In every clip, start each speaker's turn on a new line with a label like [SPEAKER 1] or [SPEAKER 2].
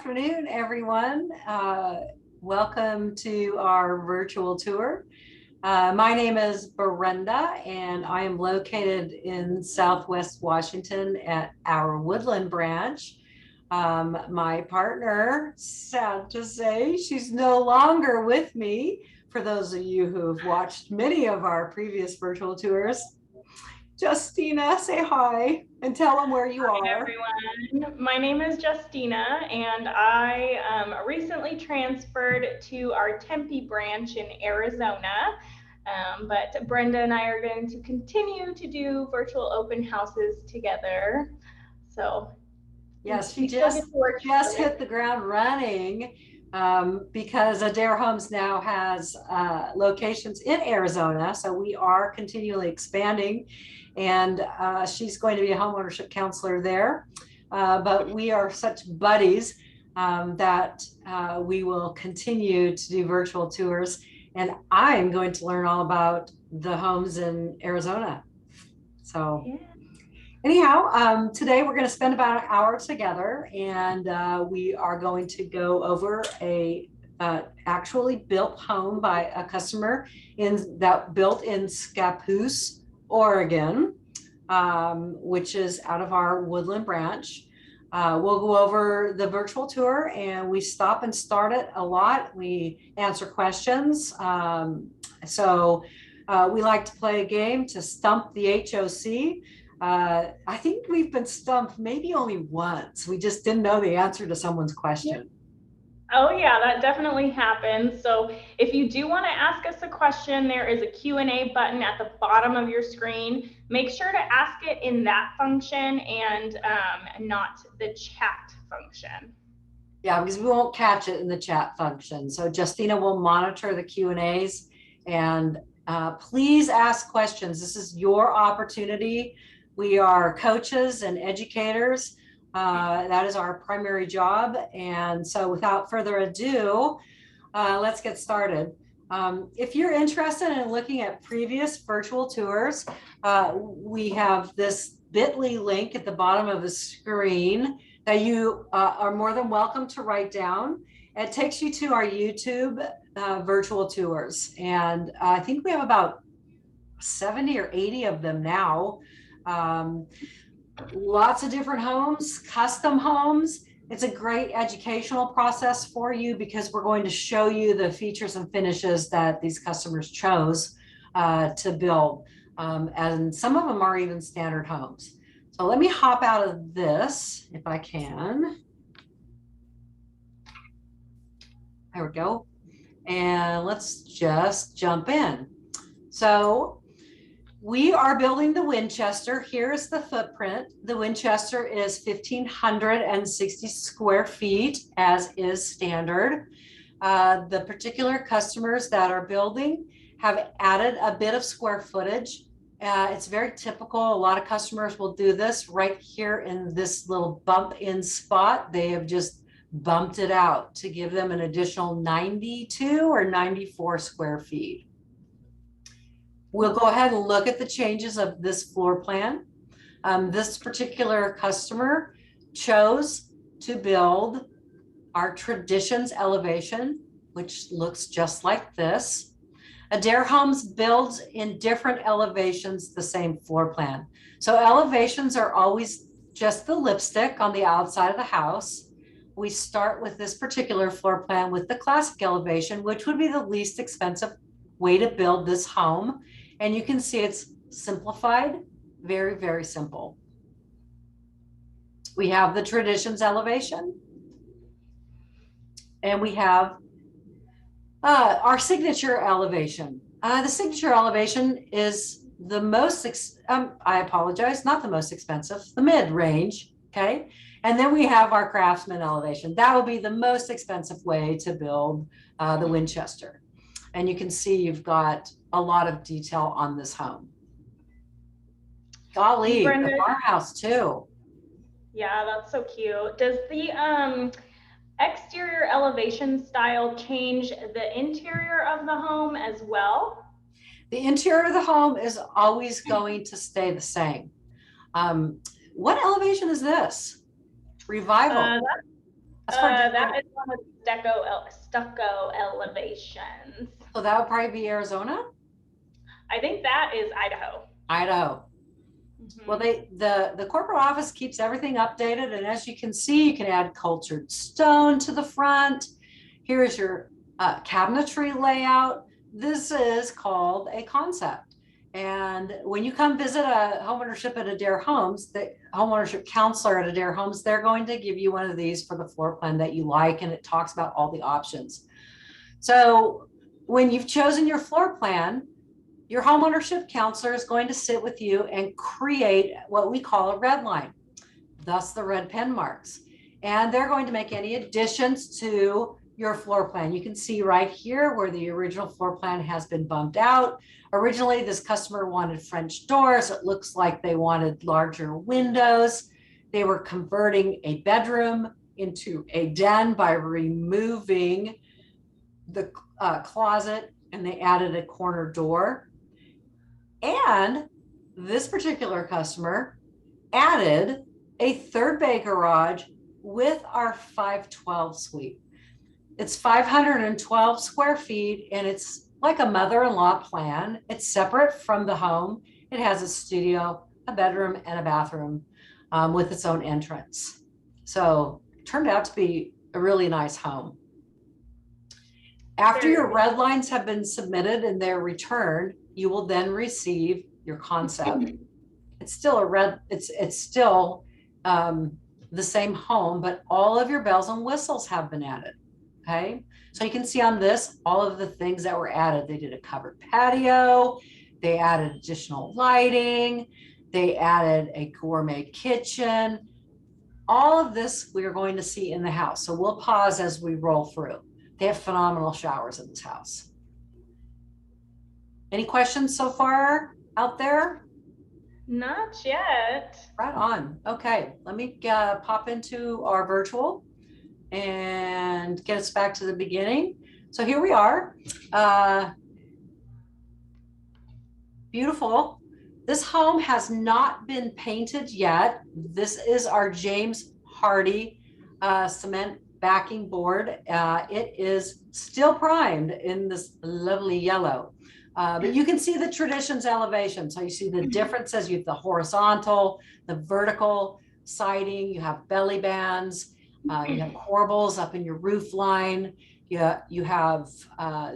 [SPEAKER 1] Afternoon, everyone. Welcome to our virtual tour. My name is Brenda, and I am located in Southwest Washington at our Woodland branch. My partner, sad to say, she's no longer with me. For those of you who have watched many of our previous virtual tours, Justina, say hi and tell them where you
[SPEAKER 2] Hi,
[SPEAKER 1] are.
[SPEAKER 2] everyone. My name is Justina, and I recently transferred to our Tempe branch in Arizona. But Brenda and I are going to continue to do virtual open houses together. So
[SPEAKER 1] Yes, she
[SPEAKER 2] we still get
[SPEAKER 1] just
[SPEAKER 2] to work
[SPEAKER 1] just
[SPEAKER 2] together.
[SPEAKER 1] hit the ground running because Adair Homes now has locations in Arizona. So we are continually expanding, and she's going to be a homeownership counselor there. But we are such buddies that we will continue to do virtual tours. And I'm going to learn all about the homes in Arizona. So
[SPEAKER 2] Yeah.
[SPEAKER 1] anyhow, today we're going to spend about an hour together, and we are going to go over a actually built home by a customer that built in Scappoose, Oregon, which is out of our Woodland branch. We'll go over the virtual tour, and we stop and start it a lot. We answer questions. We like to play a game to stump the HOC. I think we've been stumped maybe only once. We just didn't know the answer to someone's question.
[SPEAKER 2] Oh yeah, that definitely happens. So if you do want to ask us a question, there is a Q&A button at the bottom of your screen. Make sure to ask it in that function and not the chat function.
[SPEAKER 1] Yeah, because we won't catch it in the chat function. So Justina will monitor the Q&As, and please ask questions. This is your opportunity. We are coaches and educators. That is our primary job. And so without further ado, let's get started. If you're interested in looking at previous virtual tours, we have this bit.ly link at the bottom of the screen that you are more than welcome to write down. It takes you to our YouTube virtual tours. And I think we have about 70 or 80 of them now. Lots of different homes, custom homes. It's a great educational process for you because we're going to show you the features and finishes that these customers chose to build. And some of them are even standard homes. So let me hop out of this if I can. There we go. And let's just jump in. So we are building the Winchester. Here's the footprint. The Winchester is 1,560 square feet, as is standard. The particular customers that are building have added a bit of square footage. It's very typical. A lot of customers will do this right here in this little bump in spot. They have just bumped it out to give them an additional 92 or 94 square feet. We'll go ahead and look at the changes of this floor plan. This particular customer chose to build our Traditions elevation, which looks just like this. Adair Homes builds in different elevations the same floor plan. So elevations are always just the lipstick on the outside of the house. We start with this particular floor plan with the classic elevation, which would be the least expensive way to build this home. And you can see it's simplified, very, very simple. We have the Traditions elevation, and we have our signature elevation. The signature elevation is the most, I apologize, not the most expensive, the mid-range, okay? And then we have our Craftsman elevation. That will be the most expensive way to build the Winchester. And you can see you've got a lot of detail on this home. Golly,
[SPEAKER 2] Brenda,
[SPEAKER 1] the farmhouse too.
[SPEAKER 2] yeah, that's so cute. Does the exterior elevation style change the interior of the home as well?
[SPEAKER 1] The interior of the home is always going to stay the same. What elevation is this? Revival. That's for
[SPEAKER 2] That
[SPEAKER 1] different.
[SPEAKER 2] is one with stucco elevations.
[SPEAKER 1] So that would probably be Arizona,
[SPEAKER 2] I think that is Idaho.
[SPEAKER 1] Idaho. Well, the corporate office keeps everything updated, and as you can see, you can add cultured stone to the front. Here's your cabinetry layout. This is called a concept. And when you come visit a homeownership at Adair Homes, the homeownership counselor at Adair Homes, they're going to give you one of these for the floor plan that you like, and it talks about all the options. So when you've chosen your floor plan, your homeownership counselor is going to sit with you and create what we call a red line, thus the red pen marks. And they're going to make any additions to your floor plan. You can see right here where the original floor plan has been bumped out. Originally, this customer wanted French doors. It looks like they wanted larger windows. They were converting a bedroom into a den by removing the closet, and they added a corner door. And this particular customer added a third bay garage with our 512 suite. It's 512 square feet, and it's like a mother-in-law plan. It's separate from the home. It has a studio, a bedroom, and a bathroom with its own entrance. So it turned out to be a really nice home. After your red lines have been submitted and they're returned, you will then receive your concept. It's still it's still the same home, but all of your bells and whistles have been added. Okay, so you can see on this all of the things that were added. They did a covered patio, they added additional lighting, they added a gourmet kitchen. All of this we are going to see in the house. So we'll pause as we roll through. They have phenomenal showers in this house. Any questions so far out there?
[SPEAKER 2] Not yet.
[SPEAKER 1] Right on. Okay, let me pop into our virtual and get us back to the beginning. So here we are. Beautiful. This home has not been painted yet. This is our James Hardy cement backing board. It is still primed in this lovely yellow. But you can see the Traditions elevation. So you see the differences. You have the horizontal, the vertical siding, you have belly bands, you have corbels up in your roof line. You have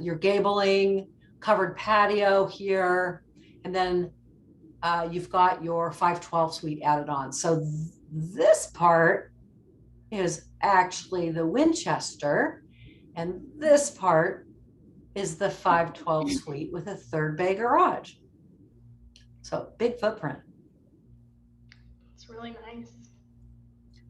[SPEAKER 1] your gabling, covered patio here, and then you've got your 512 suite added on. So this part is actually the Winchester, and this part is the 512 suite with a third bay garage. So big footprint.
[SPEAKER 2] It's really nice.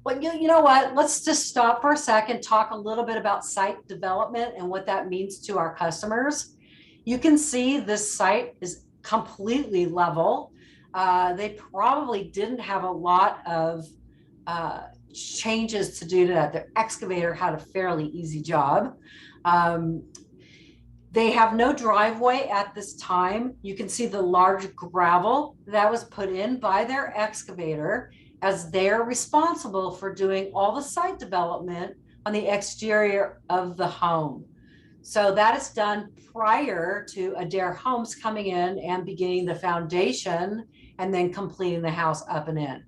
[SPEAKER 1] Well, you know what? Let's just stop for a second, talk a little bit about site development and what that means to our customers. You can see this site is completely level. They probably didn't have a lot of changes to do to that. Their excavator had a fairly easy job. They have no driveway at this time. You can see the large gravel that was put in by their excavator, as they're responsible for doing all the site development on the exterior of the home. So that is done prior to Adair Homes coming in and beginning the foundation and then completing the house up and in.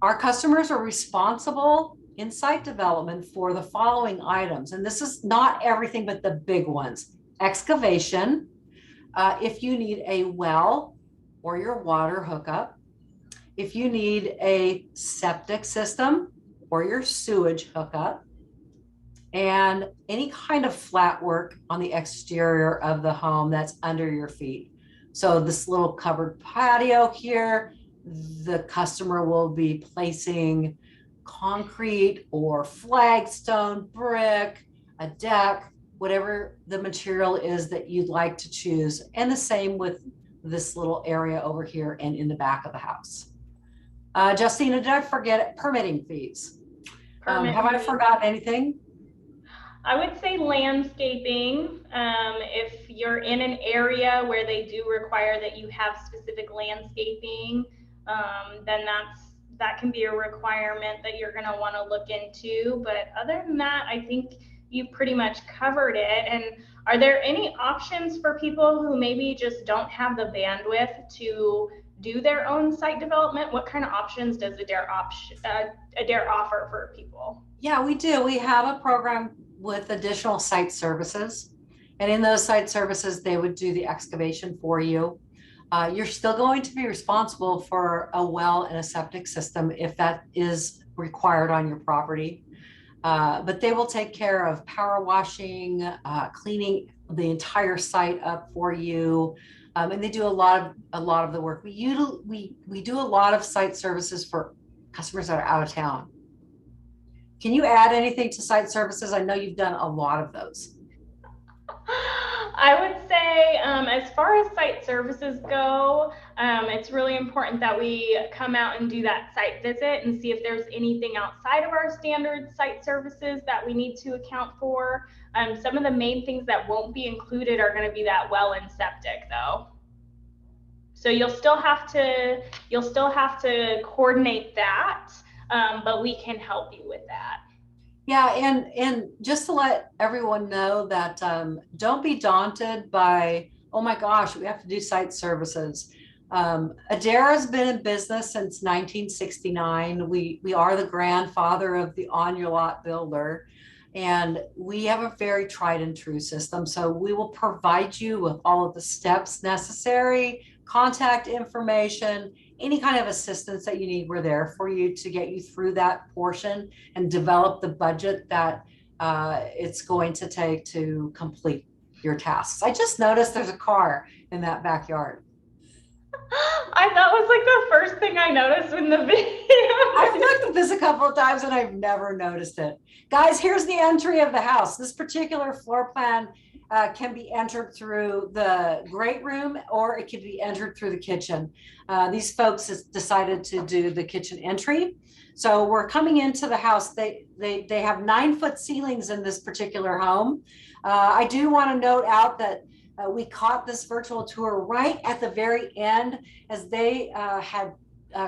[SPEAKER 1] Our customers are responsible in site development for the following items, and this is not everything but the big ones. Excavation, if you need a well or your water hookup, if you need a septic system or your sewage hookup, and any kind of flat work on the exterior of the home that's under your feet. So this little covered patio here, the customer will be placing concrete or flagstone, brick, a deck, whatever the material is that you'd like to choose. And the same with this little area over here and in the back of the house. Justina, did I forget permitting fees? Have I forgotten anything?
[SPEAKER 2] I would say landscaping. If you're in an area where they do require that you have specific landscaping, then that can be a requirement that you're going to want to look into. But other than that, I think you pretty much covered it. And are there any options for people who maybe just don't have the bandwidth to do their own site development? What kind of options does Adair offer for people?
[SPEAKER 1] Yeah, we do. We have a program with additional site services. And in those site services, they would do the excavation for you. You're still going to be responsible for a well and a septic system if that is required on your property. But they will take care of power washing, cleaning the entire site up for you. And they do a lot of the work. We do a lot of site services for customers that are out of town. Can you add anything to site services? I know you've done a lot of those.
[SPEAKER 2] I would say, as far as site services go, it's really important that we come out and do that site visit and see if there's anything outside of our standard site services that we need to account for. Some of the main things that won't be included are going to be that well and septic, though. So you'll still have to coordinate that, but we can help you with that.
[SPEAKER 1] Yeah, and just to let everyone know that don't be daunted by, oh my gosh, we have to do site services. Adair has been in business since 1969. We are the grandfather of the on your lot builder, and we have a very tried and true system. So we will provide you with all of the steps necessary, contact information, any kind of assistance that you need. We're there for you to get you through that portion and develop the budget that it's going to take to complete your tasks. I just noticed there's a car in that backyard.
[SPEAKER 2] That was like the first thing I noticed in the video.
[SPEAKER 1] I've looked at this a couple of times and I've never noticed it. Guys, here's the entry of the house. This particular floor plan can be entered through the great room, or it can be entered through the kitchen. These folks has decided to do the kitchen entry. So we're coming into the house. They have 9-foot ceilings in this particular home. I do want to note out that we caught this virtual tour right at the very end as they had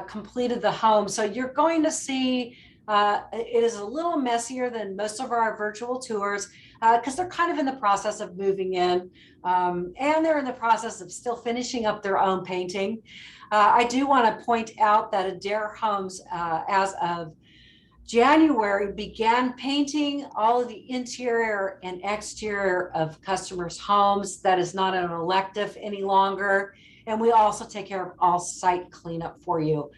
[SPEAKER 1] completed the home. So you're going to see it is a little messier than most of our virtual tours because they're kind of in the process of moving in, and they're in the process of still finishing up their own painting. I do want to point out that Adair Homes, as of January, began painting all of the interior and exterior of customers' homes. That is not an elective any longer. And we also take care of all site cleanup for you.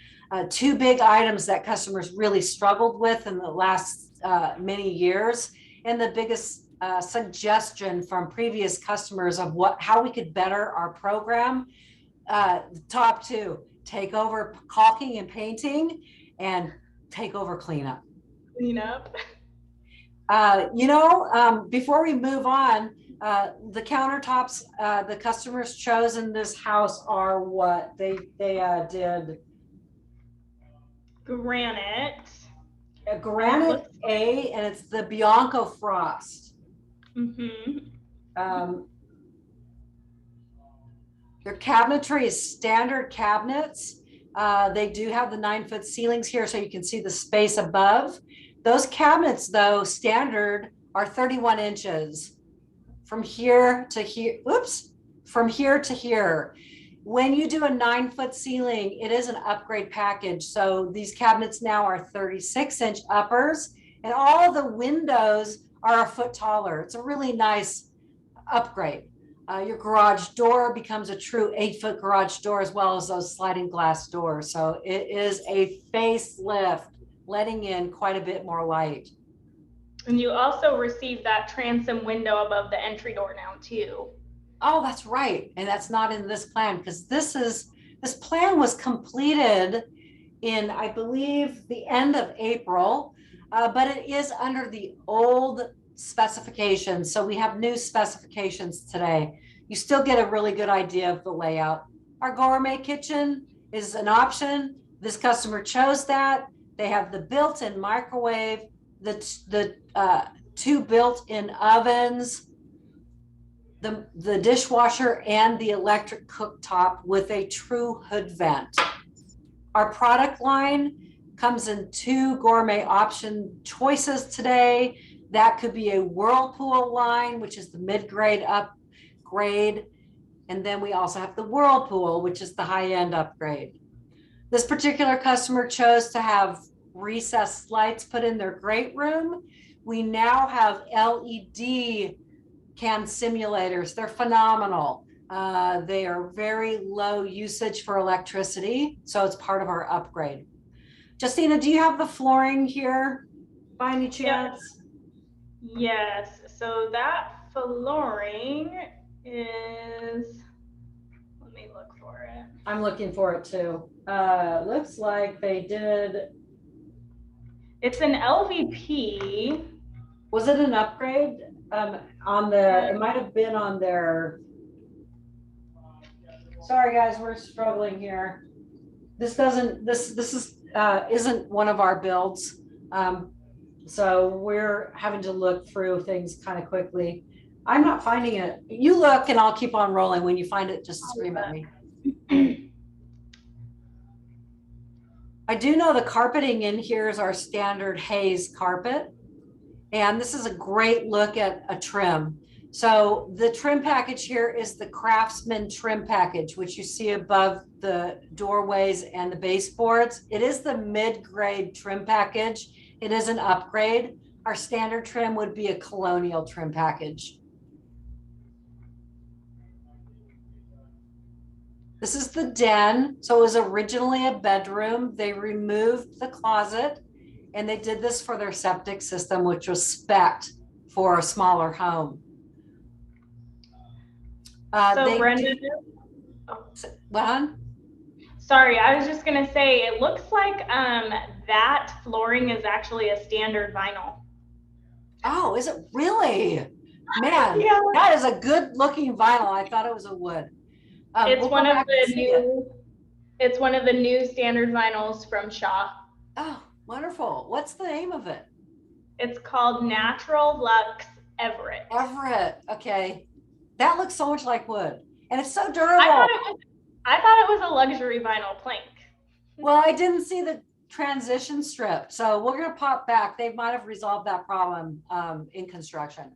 [SPEAKER 1] Two big items that customers really struggled with in the last many years, and the biggest suggestion from previous customers of how we could better our program. The top two: take over caulking and painting, and take over cleanup.
[SPEAKER 2] Cleanup.
[SPEAKER 1] Before we move on, the countertops the customers chose in this house are what they did.
[SPEAKER 2] Granite.
[SPEAKER 1] A granite A, and it's the Bianco Frost.
[SPEAKER 2] Mm-hmm.
[SPEAKER 1] Their cabinetry is standard cabinets. They do have the 9-foot ceilings here, so you can see the space above. Those cabinets, though, standard are 31 inches from here to here. Oops, from here to here. When you do a 9-foot ceiling, it is an upgrade package. So these cabinets now are 36-inch uppers, and all the windows are a foot taller. It's a really nice upgrade. Your garage door becomes a true 8-foot garage door, as well as those sliding glass doors. So it is a facelift, letting in quite a bit more light.
[SPEAKER 2] And you also receive that transom window above the entry door now too.
[SPEAKER 1] Oh, that's right. And that's not in this plan, because this plan was completed in, I believe, the end of April, but it is under the old specifications. So we have new specifications today. You still get a really good idea of the layout. Our gourmet kitchen is an option. This customer chose that. They have the built-in microwave, the 2 built-in ovens, the dishwasher, and the electric cooktop with a true hood vent. Our product line Comes in 2 gourmet option choices today. That could be a Whirlpool line, which is the mid-grade upgrade. And then we also have the Whirlpool, which is the high-end upgrade. This particular customer chose to have recessed lights put in their great room. We now have LED can simulators. They're phenomenal. They are very low usage for electricity, so it's part of our upgrade. Justina, do you have the flooring here by any chance?
[SPEAKER 2] Yes, so that flooring is, let me look for it.
[SPEAKER 1] I'm looking for it too. Looks like they did.
[SPEAKER 2] It's an LVP.
[SPEAKER 1] Was it an upgrade? On their, it might have been on their. Sorry guys, we're struggling here. This isn't one of our builds. So we're having to look through things kind of quickly. I'm not finding it. You look and I'll keep on rolling. When you find it, just scream at me. I do know the carpeting in here is our standard Hayes carpet. And this is a great look at a trim. So the trim package here is the Craftsman trim package, which you see above the doorways and the baseboards. It is the mid-grade trim package. It is an upgrade. Our standard trim would be a colonial trim package. This is the den. So it was originally a bedroom. They removed the closet and they did this for their septic system, which was spec'd for a smaller home.
[SPEAKER 2] So Brenda,
[SPEAKER 1] what?
[SPEAKER 2] Sorry, I was just gonna say, it looks like that flooring is actually a standard vinyl.
[SPEAKER 1] Oh, is it really? Man,
[SPEAKER 2] Yeah.
[SPEAKER 1] that is a good looking vinyl. I thought it was a wood.
[SPEAKER 2] It's
[SPEAKER 1] we'll
[SPEAKER 2] one of the new. It's one of the new standard vinyls from Shaw.
[SPEAKER 1] Oh, wonderful. What's the name of it?
[SPEAKER 2] It's called Natural Luxe Everett.
[SPEAKER 1] Everett. Okay. That looks so much like wood. And it's so durable.
[SPEAKER 2] I thought it was a luxury vinyl plank.
[SPEAKER 1] Well, I didn't see the transition strip. So we're going to pop back. They might have resolved that problem in construction.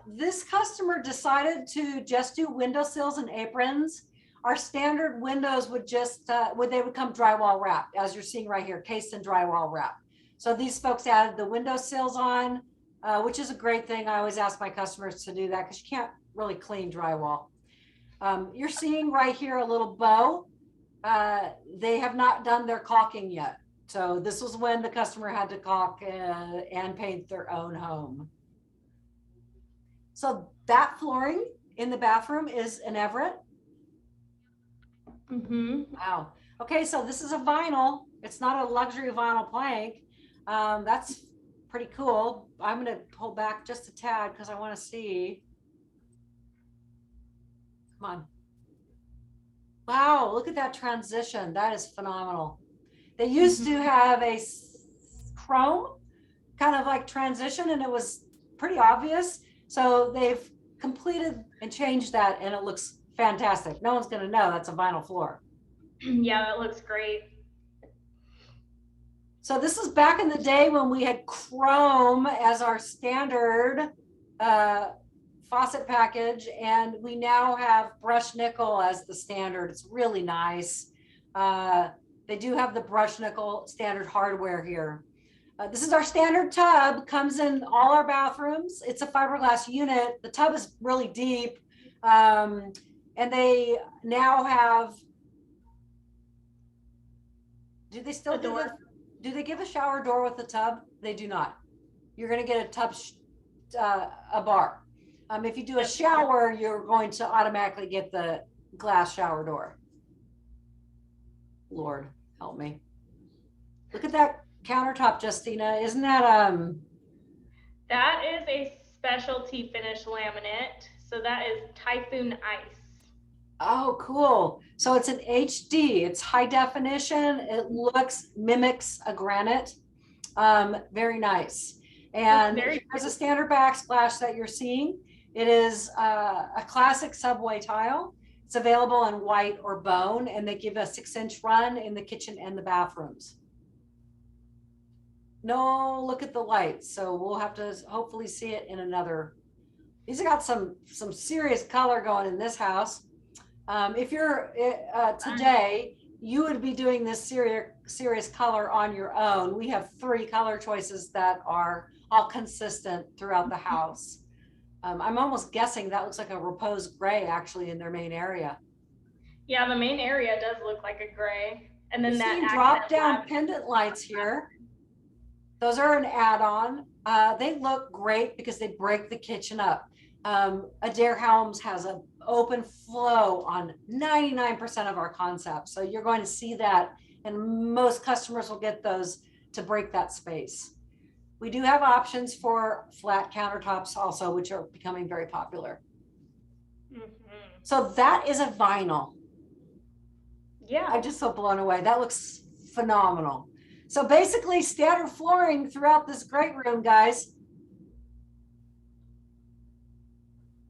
[SPEAKER 1] This customer decided to just do windowsills and aprons. Our standard windows would just, they would come drywall wrapped, as you're seeing right here, cased in drywall wrap. So these folks added the windowsills on, which is a great thing. I always ask my customers to do that because you can't really clean drywall. You're seeing right here a little bow. They have not done their caulking yet. So this was when the customer had to caulk and paint their own home. So that flooring in the bathroom is an Everett.
[SPEAKER 2] Mm-hmm.
[SPEAKER 1] Wow. Okay, so this is a vinyl. It's not a luxury vinyl plank. That's pretty cool. I'm going to pull back just a tad because I want to see. Come on. Wow, look at that transition. That is phenomenal. They used to have a chrome kind of like transition and it was pretty obvious. So they've completed and changed that and it looks fantastic. No one's going to know that's a vinyl floor.
[SPEAKER 2] Yeah, that looks great.
[SPEAKER 1] So this is back in the day when we had chrome as our standard faucet package, and we now have brushed nickel as the standard. It's really nice. They do have the brushed nickel standard hardware here. This is our standard tub, comes in all our bathrooms. It's a fiberglass unit. The tub is really deep. And they now have, do they still do they give a shower door with the tub? They do not. You're going to get a tub, a bar. If you do a shower, you're going to automatically get the glass shower door. Lord, help me. Look at that countertop, Justina. Isn't that
[SPEAKER 2] That is a specialty finish laminate. So that is Typhoon Ice.
[SPEAKER 1] Oh, cool. So it's an HD. It's high definition. It mimics a granite. Very nice. And there's a standard backsplash that you're seeing. It is a classic subway tile. It's available in white or bone, and they give a 6-inch run in the kitchen and the bathrooms. No, look at the lights. So we'll have to hopefully see it in another. These have got some serious color going in this house. If you're today, you would be doing this serious color on your own. We have 3 color choices that are all consistent throughout the house. I'm almost guessing that looks like a repose gray actually in their main area.
[SPEAKER 2] Yeah, the main area does look like a gray. And
[SPEAKER 1] You're
[SPEAKER 2] then that
[SPEAKER 1] seeing drop
[SPEAKER 2] accent
[SPEAKER 1] down
[SPEAKER 2] lab.
[SPEAKER 1] pendant lights here. Those are an add-on. They look great because they break the kitchen up. Adair Homes has an open flow on 99% of our concepts. So you're going to see that, and most customers will get those to break that space. We do have options for flat countertops also, which are becoming very popular. So that is a vinyl.
[SPEAKER 2] Yeah.
[SPEAKER 1] I'm just so blown away. That looks phenomenal. So basically standard flooring throughout this great room, guys.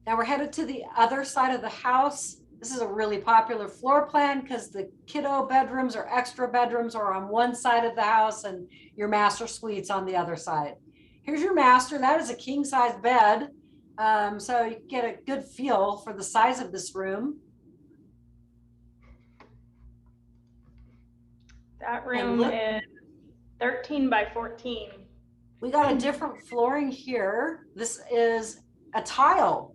[SPEAKER 1] Now we're headed to the other side of the house. This is a really popular floor plan because the kiddo bedrooms or extra bedrooms are on one side of the house and your master suites on the other side. Here's your master. That is a king size bed. So you get a good feel for the size of this room.
[SPEAKER 2] That room is 13 by 14.
[SPEAKER 1] We got a different flooring here. This is a tile.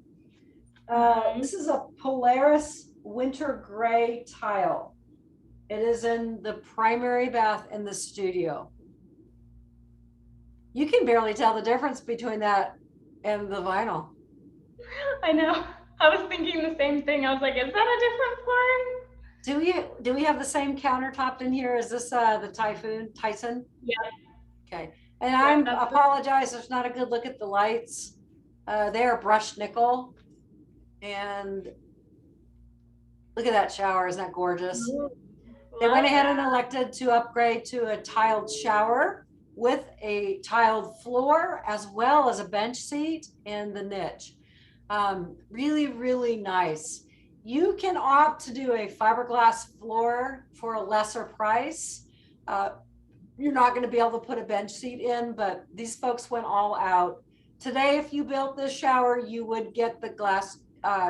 [SPEAKER 1] This is a Polaris winter gray tile. It is in the primary bath in the studio. You can barely tell the difference between that and the vinyl.
[SPEAKER 2] I know. I was thinking the same thing. I was like, is that a different flooring?
[SPEAKER 1] Do we have the same countertop in here? Is this the Tyson?
[SPEAKER 2] Yeah.
[SPEAKER 1] Okay. And I apologize. There's not a good look at the lights. They are brushed nickel. And look at that shower. Isn't that gorgeous? They went ahead and elected to upgrade to a tiled shower with a tiled floor as well as a bench seat in the niche. Really, really nice. You can opt to do a fiberglass floor for a lesser price. You're not going to be able to put a bench seat in, but these folks went all out. Today, if you built this shower, you would get the glass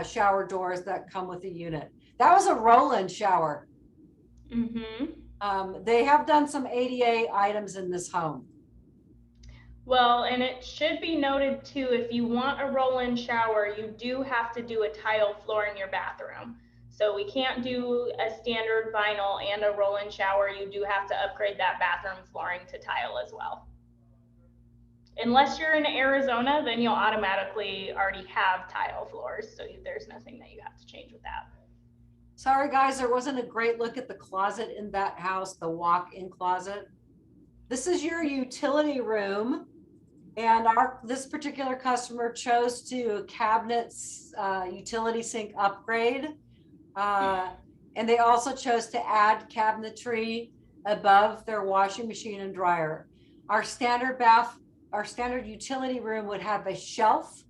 [SPEAKER 1] shower doors that come with the unit. That was a roll-in shower. They have done some ADA items in this home.
[SPEAKER 2] Well, and it should be noted too, if you want a roll-in shower, you do have to do a tile floor in your bathroom. So we can't do a standard vinyl and a roll-in shower. You do have to upgrade that bathroom flooring to tile as well. Unless you're in Arizona, then you'll automatically already have tile floors. So there's nothing that you have to change with that.
[SPEAKER 1] Sorry, guys, there wasn't a great look at the closet in that house, the walk-in closet. This is your utility room. And this particular customer chose to cabinets utility sink upgrade. And they also chose to add cabinetry above their washing machine and dryer. Our standard utility room would have a shelf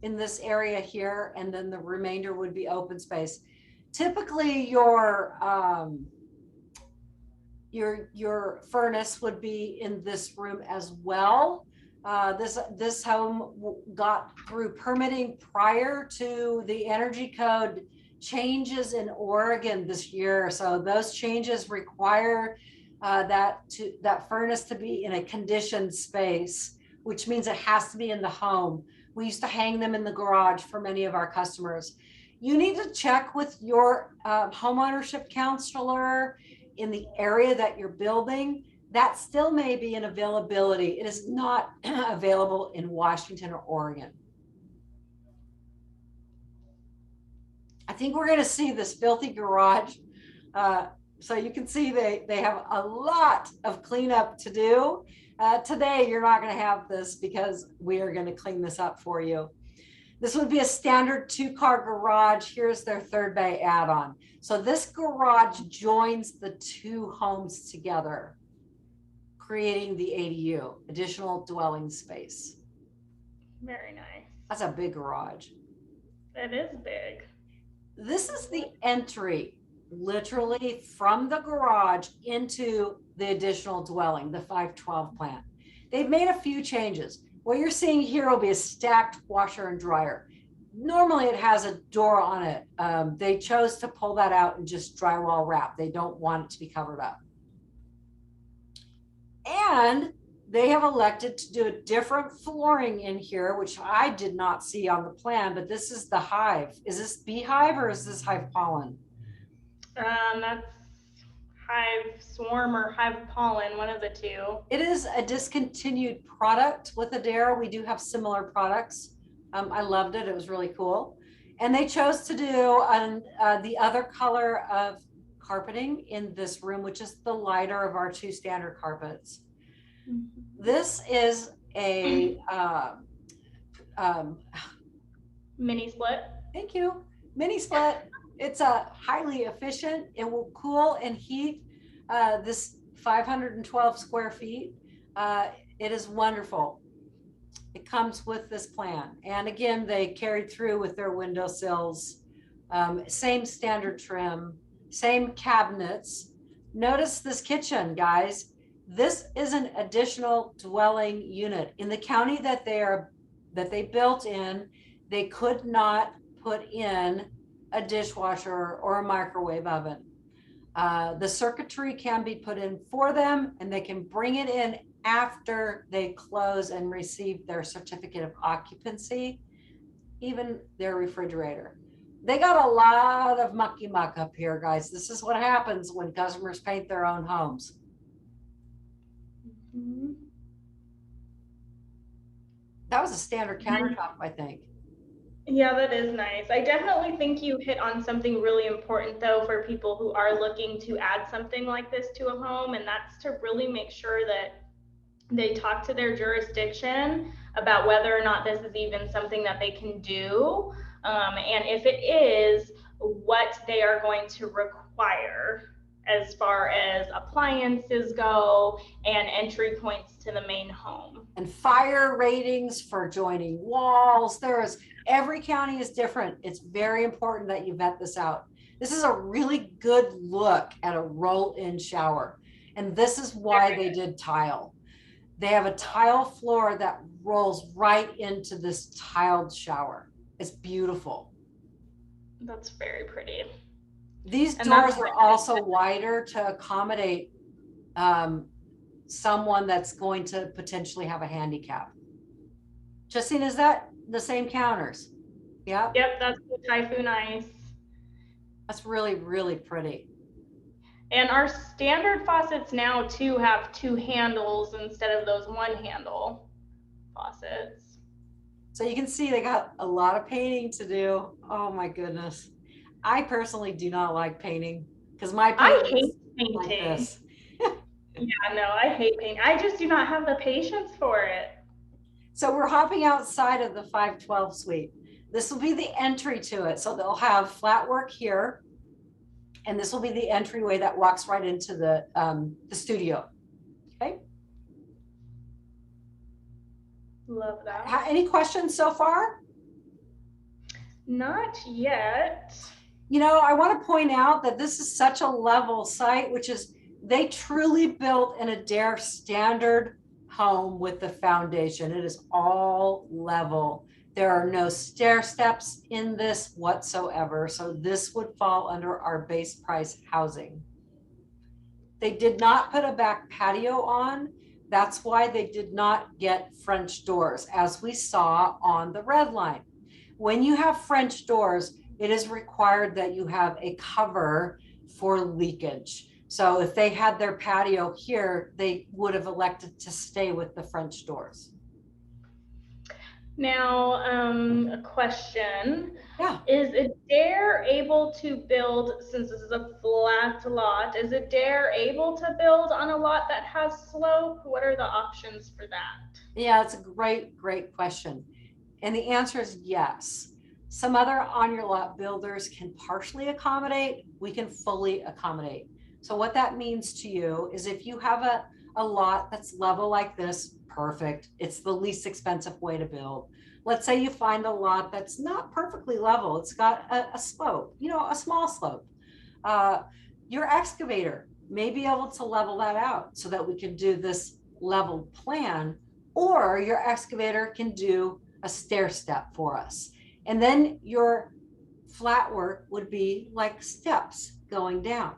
[SPEAKER 1] in this area here, and then the remainder would be open space. Typically your furnace would be in this room as well. This home got through permitting prior to the energy code changes in Oregon this year. So those changes require that furnace to be in a conditioned space, which means it has to be in the home. We used to hang them in the garage for many of our customers. You need to check with your homeownership counselor in the area that you're building. That still may be an availability. It is not available in Washington or Oregon. I think we're going to see this filthy garage. So you can see they have a lot of cleanup to do. Today, you're not going to have this because we are going to clean this up for you. This would be a standard 2-car garage. Here's their 3rd bay add-on. So this garage joins the 2 homes together, creating the ADU, additional dwelling space.
[SPEAKER 2] Very nice.
[SPEAKER 1] That's a big garage.
[SPEAKER 2] It is big.
[SPEAKER 1] This is the entry, literally from the garage into the additional dwelling, the 512 plan. They've made a few changes. What you're seeing here will be a stacked washer and dryer. Normally it has a door on it. They chose to pull that out and just drywall wrap. They don't want it to be covered up. And they have elected to do a different flooring in here, which I did not see on the plan, but this is the hive. Is this beehive or is this hive pollen?
[SPEAKER 2] That's hive swarm or hive pollen, one of the two.
[SPEAKER 1] It is a discontinued product with Adair. We do have similar products. I loved it. It was really cool. And they chose to do the other color of carpeting in this room, which is the lighter of our two standard carpets. This is a
[SPEAKER 2] mini split.
[SPEAKER 1] Thank you. Mini split. It's a highly efficient. It will cool and heat this 512 square feet. It is wonderful. It comes with this plan. And again, they carried through with their windowsills, same standard trim, same cabinets. Notice this kitchen, guys. This is an additional dwelling unit. In the county that they built in, they could not put in a dishwasher or a microwave oven. The circuitry can be put in for them, and they can bring it in after they close and receive their certificate of occupancy, even their refrigerator. They got a lot of mucky muck up here, guys. This is what happens when customers paint their own homes. That was a standard countertop, I think.
[SPEAKER 2] Yeah, that is nice. I definitely think you hit on something really important, though, for people who are looking to add something like this to a home, and that's to really make sure that they talk to their jurisdiction about whether or not this is even something that they can do, and if it is, what they are going to require as far as appliances go and entry points to the main home.
[SPEAKER 1] And fire ratings for joining walls. Every county is different. It's very important that you vet this out. This is a really good look at a roll-in shower. And this is why they did tile. They have a tile floor that rolls right into this tiled shower. It's beautiful.
[SPEAKER 2] That's very pretty.
[SPEAKER 1] These doors are also wider to accommodate someone that's going to potentially have a handicap. Justine, is that the same counters? Yeah.
[SPEAKER 2] Yep, that's the Typhoon Ice.
[SPEAKER 1] That's really, really pretty.
[SPEAKER 2] And our standard faucets now too have two handles instead of those one handle faucets.
[SPEAKER 1] So you can see they got a lot of painting to do. Oh my goodness. I personally do not like painting because I
[SPEAKER 2] hate painting. Like this. Yeah, no, I hate painting. I just do not have the patience for it.
[SPEAKER 1] So we're hopping outside of the 512 suite. This will be the entry to it. So they'll have flat work here, and this will be the entryway that walks right into the studio. Okay.
[SPEAKER 2] Love that.
[SPEAKER 1] Any questions so far?
[SPEAKER 2] Not yet.
[SPEAKER 1] You know, I want to point out that this is such a level site, which is they truly built an Adair standard home with the foundation. It is all level. There are no stair steps in this whatsoever. So this would fall under our base price housing. They did not put a back patio on. That's why they did not get French doors, as we saw on the red line. When you have French doors, it is required that you have a cover for leakage. So if they had their patio here, they would have elected to stay with the French doors.
[SPEAKER 2] Now, a question.
[SPEAKER 1] Yeah.
[SPEAKER 2] Is Adair able to build, since this is a flat lot, is Adair able to build on a lot that has slope? What are the options for that?
[SPEAKER 1] Yeah, it's a great, great question. And the answer is yes. Some other on your lot builders can partially accommodate, we can fully accommodate. So what that means to you is if you have a lot that's level like this, perfect. It's the least expensive way to build. Let's say you find a lot that's not perfectly level. It's got a slope, you know, a small slope. Your excavator may be able to level that out so that we can do this level plan or your excavator can do a stair step for us. And then your flat work would be like steps going down.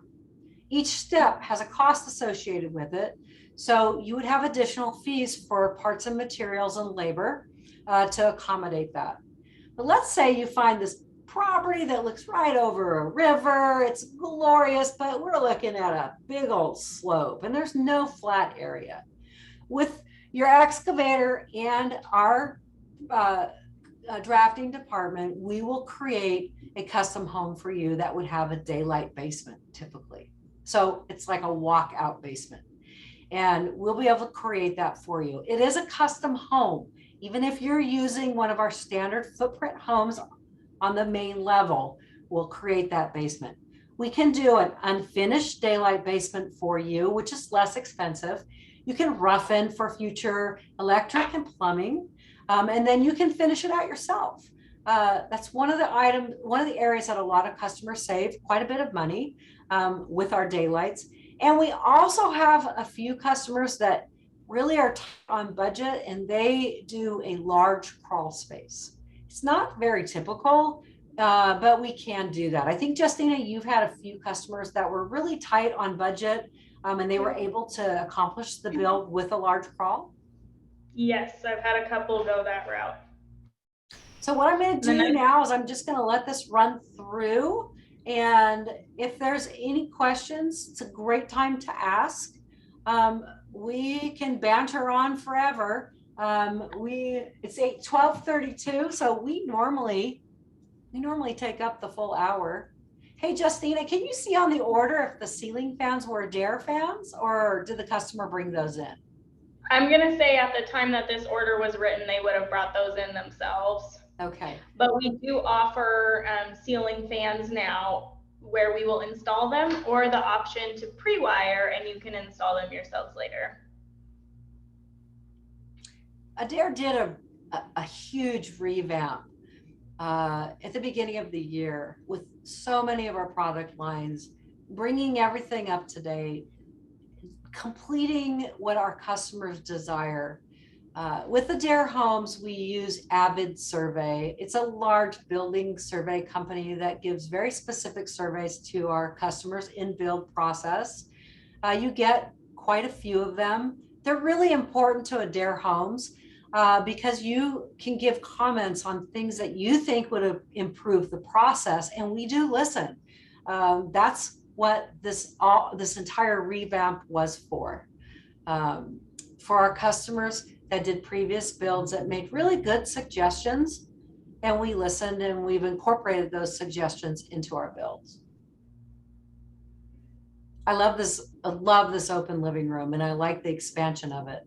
[SPEAKER 1] Each step has a cost associated with it. So you would have additional fees for parts and materials and labor to accommodate that. But let's say you find this property that looks right over a river. It's glorious, but we're looking at a big old slope and there's no flat area. With your excavator and our drafting department, we will create a custom home for you that would have a daylight basement typically. So it's like a walkout basement. And we'll be able to create that for you. It is a custom home. Even if you're using one of our standard footprint homes on the main level, we'll create that basement. We can do an unfinished daylight basement for you, which is less expensive. You can rough in for future electric and plumbing, and then you can finish it out yourself. That's one of the areas that a lot of customers save quite a bit of money with our daylights. And we also have a few customers that really are on budget and they do a large crawl space. It's not very typical, but we can do that. I think, Justina, you've had a few customers that were really tight on budget and they were able to accomplish the build with a large crawl.
[SPEAKER 2] Yes, I've had a couple go that route.
[SPEAKER 1] So what I'm going to do now is I'm just going to let this run through. And if there's any questions, it's a great time to ask. We can banter on forever. It's 12:32, so we normally take up the full hour. Hey, Justina, can you see on the order if the ceiling fans were Adair fans or did the customer bring those in?
[SPEAKER 2] I'm going to say at the time that this order was written, they would have brought those in themselves.
[SPEAKER 1] Okay.
[SPEAKER 2] But we do offer ceiling fans now where we will install them, or the option to pre-wire and you can install them yourselves later.
[SPEAKER 1] Adair did a huge revamp at the beginning of the year with so many of our product lines, bringing everything up to date, completing what our customers desire. With Adair Homes, we use Avid Survey. It's a large building survey company that gives very specific surveys to our customers in build process. You get quite a few of them. They're really important to Adair Homes because you can give comments on things that you think would improve the process, and we do listen. That's what this entire revamp was for our customers that did previous builds that made really good suggestions, and we listened and we've incorporated those suggestions into our builds. I love this open living room and I like the expansion of it.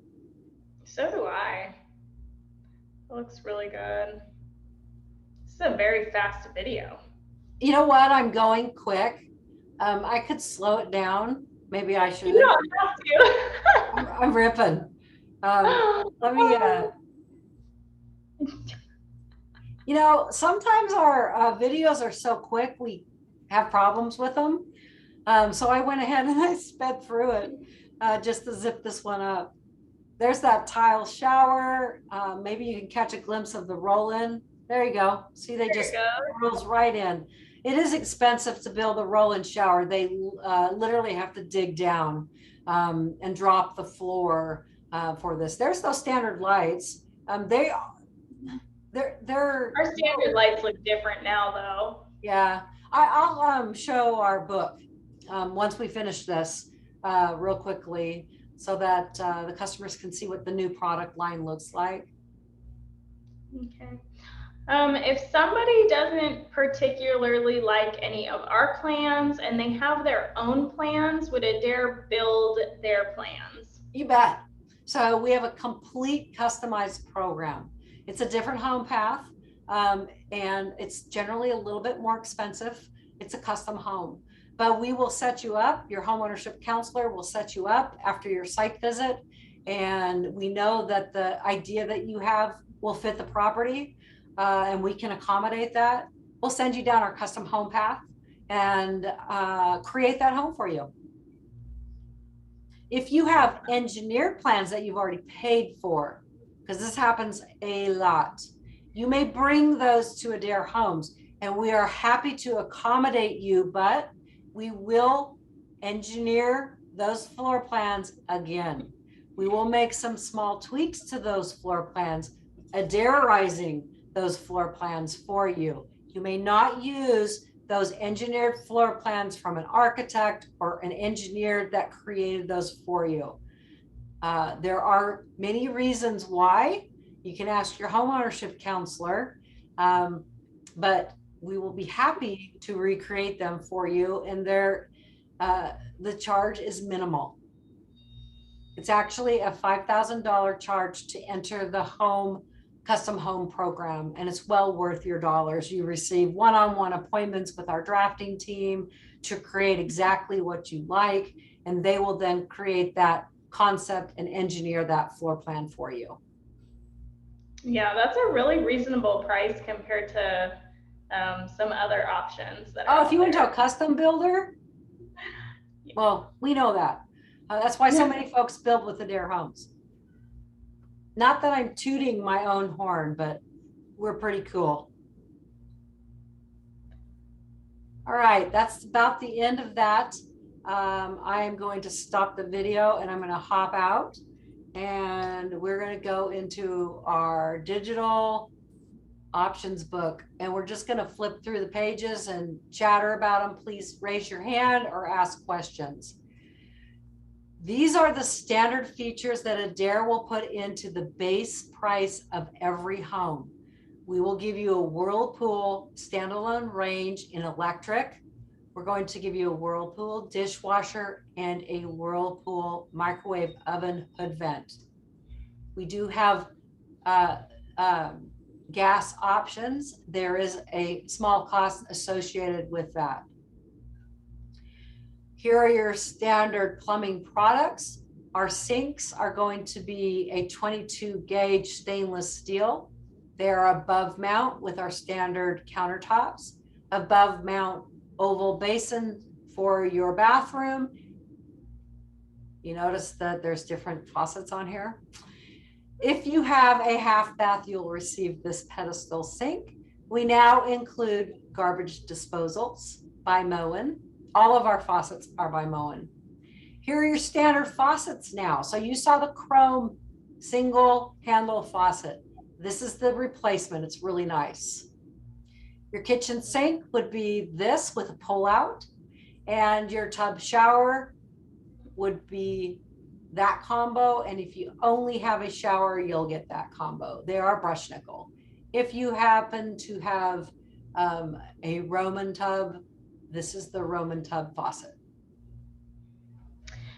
[SPEAKER 2] So do I. It looks really good. This is a very fast video.
[SPEAKER 1] You know what? I'm going quick. I could slow it down. Maybe I should.
[SPEAKER 2] You don't have
[SPEAKER 1] to. I'm ripping. Let me, sometimes our videos are so quick, we have problems with them. So I went ahead and I sped through it just to zip this one up. There's that tile shower. Maybe you can catch a glimpse of the roll-in. There you go. See, they just rolls right in. It is expensive to build a roll-in shower. They literally have to dig down and drop the floor for this. There's those standard lights. They're
[SPEAKER 2] our standard lights look different now, though.
[SPEAKER 1] Yeah, I'll show our book once we finish this real quickly, so that the customers can see what the new product line looks like.
[SPEAKER 2] Okay. If somebody doesn't particularly like any of our plans and they have their own plans, would Adair build their plans?
[SPEAKER 1] You bet. So we have a complete customized program. It's a different home path, and it's generally a little bit more expensive. It's a custom home, but we will set you up. Your homeownership counselor will set you up after your site visit, and we know that the idea that you have will fit the property, and we can accommodate that. We'll send you down our custom home path and create that home for you. If you have engineered plans that you've already paid for, because this happens a lot. You may bring those to Adair Homes, and we are happy to accommodate you, but we will engineer those floor plans again. We will make some small tweaks to those floor plans, Adairizing those floor plans for you. You may not use those engineered floor plans from an architect or an engineer that created those for you. There are many reasons why. You can ask your homeownership counselor, but we will be happy to recreate them for you, and the charge is minimal. It's actually a $5,000 charge to enter the custom home program, and it's well worth your dollars. You receive one-on-one appointments with our drafting team to create exactly what you like, and they will then create that concept and engineer that floor plan for you.
[SPEAKER 2] Yeah, that's a really reasonable price compared to some other options that are
[SPEAKER 1] Oh, if you went to
[SPEAKER 2] there.
[SPEAKER 1] a custom builder, well, we know that. That's why so many folks build with Adair Homes. Not that I'm tooting my own horn, but we're pretty cool. All right, that's about the end of that. I am going to stop the video and I'm going to hop out, and we're going to go into our digital options book, and we're just going to flip through the pages and chatter about them. Please raise your hand or ask questions. These are the standard features that Adair will put into the base price of every home. We will give you a Whirlpool standalone range in electric. We're going to give you a Whirlpool dishwasher and a Whirlpool microwave oven hood vent. We do have gas options. There is a small cost associated with that. Here are your standard plumbing products. Our sinks are going to be a 22 gauge stainless steel. They are above mount with our standard countertops, above mount oval basin for your bathroom. You notice that there's different faucets on here. If you have a half bath, you'll receive this pedestal sink. We now include garbage disposals by Moen. All of our faucets are by Moen. Here are your standard faucets now. So you saw the chrome single handle faucet. This is the replacement. It's really nice. Your kitchen sink would be this with a pull-out, and your tub shower would be that combo. And if you only have a shower, you'll get that combo. They are brush nickel. If you happen to have a Roman tub, this is the Roman tub faucet.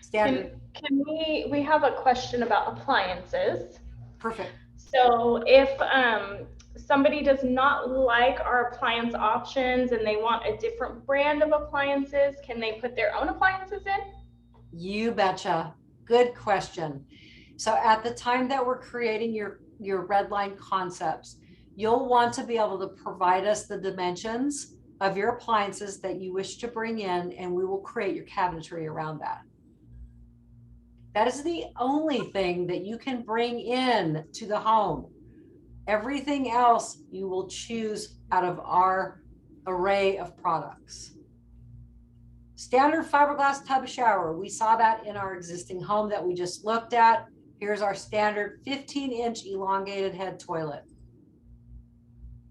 [SPEAKER 1] Standard.
[SPEAKER 2] We have a question about appliances.
[SPEAKER 1] Perfect.
[SPEAKER 2] So if somebody does not like our appliance options and they want a different brand of appliances, can they put their own appliances in?
[SPEAKER 1] You betcha. Good question. So at the time that we're creating your red line concepts, you'll want to be able to provide us the dimensions of your appliances that you wish to bring in, and we will create your cabinetry around that. That is the only thing that you can bring in to the home. Everything else you will choose out of our array of products. Standard fiberglass tub shower. We saw that in our existing home that we just looked at. Here's our standard 15-inch elongated head toilet.